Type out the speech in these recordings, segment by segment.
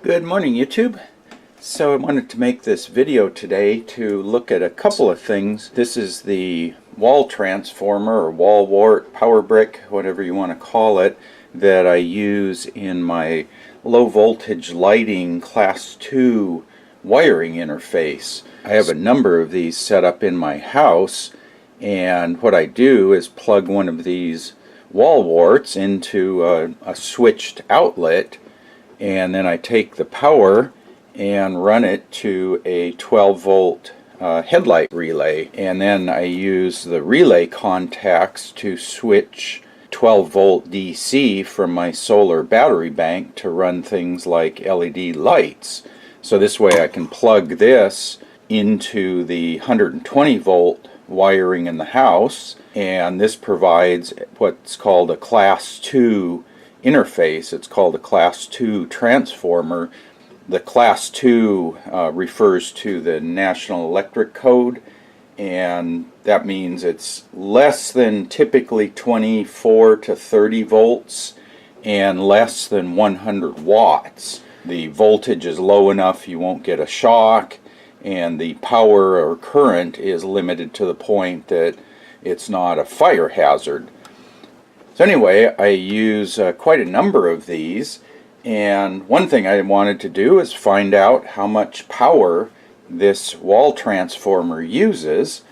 Good morning, YouTube. So I wanted to make this video today to look at a couple of things. This is the wall transformer or wall wart, power brick, whatever you want to call it, that I use in my low voltage lighting class 2 wiring interface. I have a number of these set up in my house, and what I do is plug one of these wall warts into a switched outlet, and then I take the power and run it to a 12 volt headlight relay, and then I use the relay contacts to switch 12 volt DC from my solar battery bank to run things like LED lights. So this way I can plug this into the 120 volt wiring in the house, and this provides what's called a class 2 interface. It's called a class 2 transformer. The class 2 refers to the National Electric Code, and that means it's less than typically 24 to 30 volts and less than 100 watts. The voltage is low enough you won't get a shock, and the power or current is limited to the point that it's not a fire hazard. So anyway, I use quite a number of these, and one thing I wanted to do is find out how much power this wall transformer uses,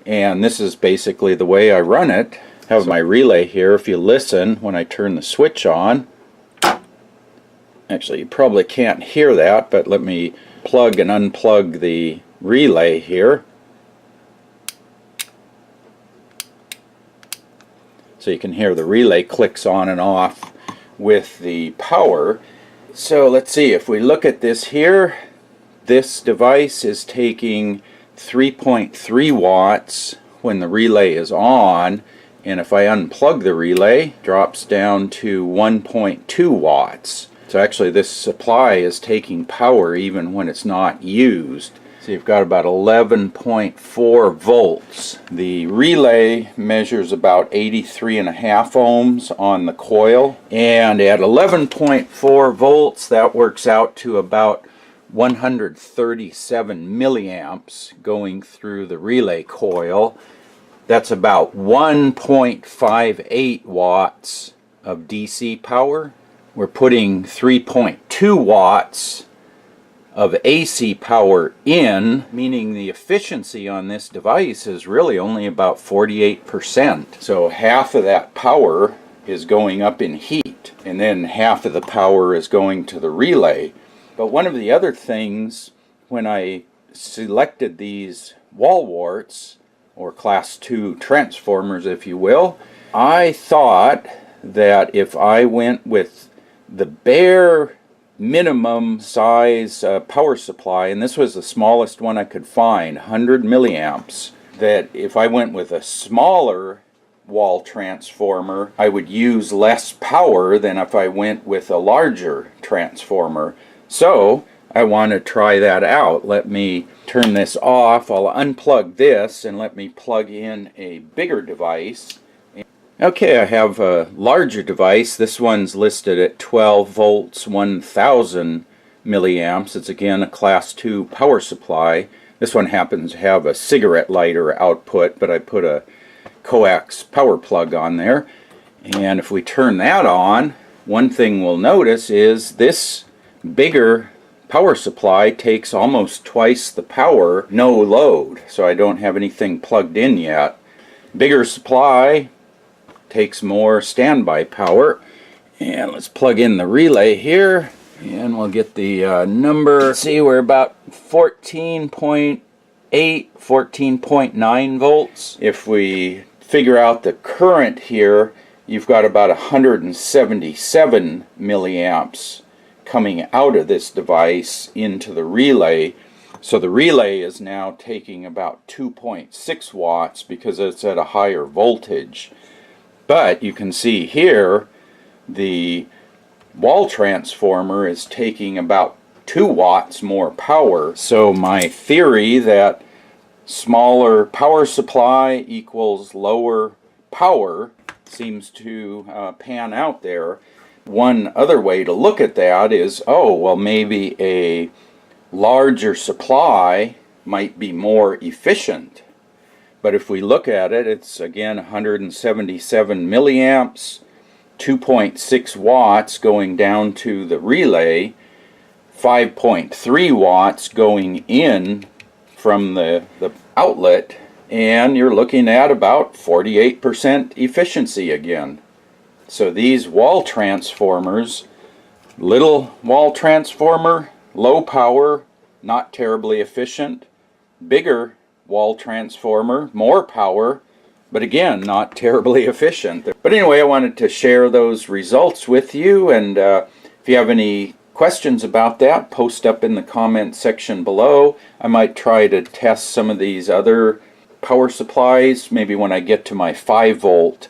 and this is basically the way I run it. I have my relay here. If you listen when I turn the switch on, actually you probably can't hear that, but let me plug and unplug the relay here. So you can hear the relay clicks on and off with the power. So let's see, if we look at this here, this device is taking 3.3 watts when the relay is on, and if I unplug the relay, it drops down to 1.2 watts. So actually this supply is taking power even when it's not used. So you've got about 11.4 volts. The relay measures about 83.5 ohms on the coil, and at 11.4 volts that works out to about 137 milliamps going through the relay coil. That's about 1.58 watts of DC power. We're putting 3.2 watts of AC power in, meaning the efficiency on this device is really only about 48%. So half of that power is going up in heat, and then half of the power is going to the relay. But one of the other things, when I selected these wall warts, or class 2 transformers if you will, I thought that if I went with the bare minimum size power supply, and this was the smallest one I could find, 100 milliamps, that if I went with a smaller wall transformer I would use less power than if I went with a larger transformer. So I want to try that out. Let me turn this off. I'll unplug this and let me plug in a bigger device. Okay, I have a larger device. This one's listed at 12 volts, 1000 milliamps. It's again a class 2 power supply. This one happens to have a cigarette lighter output, but I put a coax power plug on there. And if we turn that on, one thing we'll notice is this bigger power supply takes almost twice the power, no load. So I don't have anything plugged in yet. Bigger supply takes more standby power. And let's plug in the relay here, and we'll get the number. Let's see, we're about 14.8, 14.9 volts. If we figure out the current here, you've got about 177 milliamps coming out of this device into the relay. So the relay is now taking about 2.6 watts because it's at a higher voltage. But you can see here the wall transformer is taking about 2 watts more power. So my theory that smaller power supply equals lower power seems to pan out there. One other way to look at that is, oh, well, maybe a larger supply might be more efficient. But if we look at it, it's again 177 milliamps, 2.6 watts going down to the relay, 5.3 watts going in from the outlet, and you're looking at about 48% efficiency again. So these wall transformers, little wall transformer, low power, not terribly efficient. Bigger wall transformer, more power, but again, not terribly efficient. But anyway, I wanted to share those results with you, and if you have any questions about that, post up in the comment section below. I might try to test some of these other power supplies. Maybe when I get to my 5-volt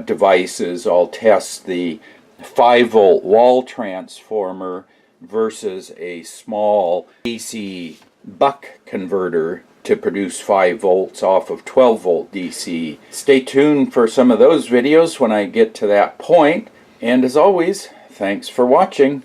devices, I'll test the 5-volt wall transformer versus a small DC buck converter to produce 5 volts off of 12-volt DC. Stay tuned for some of those videos when I get to that point. And as always, thanks for watching.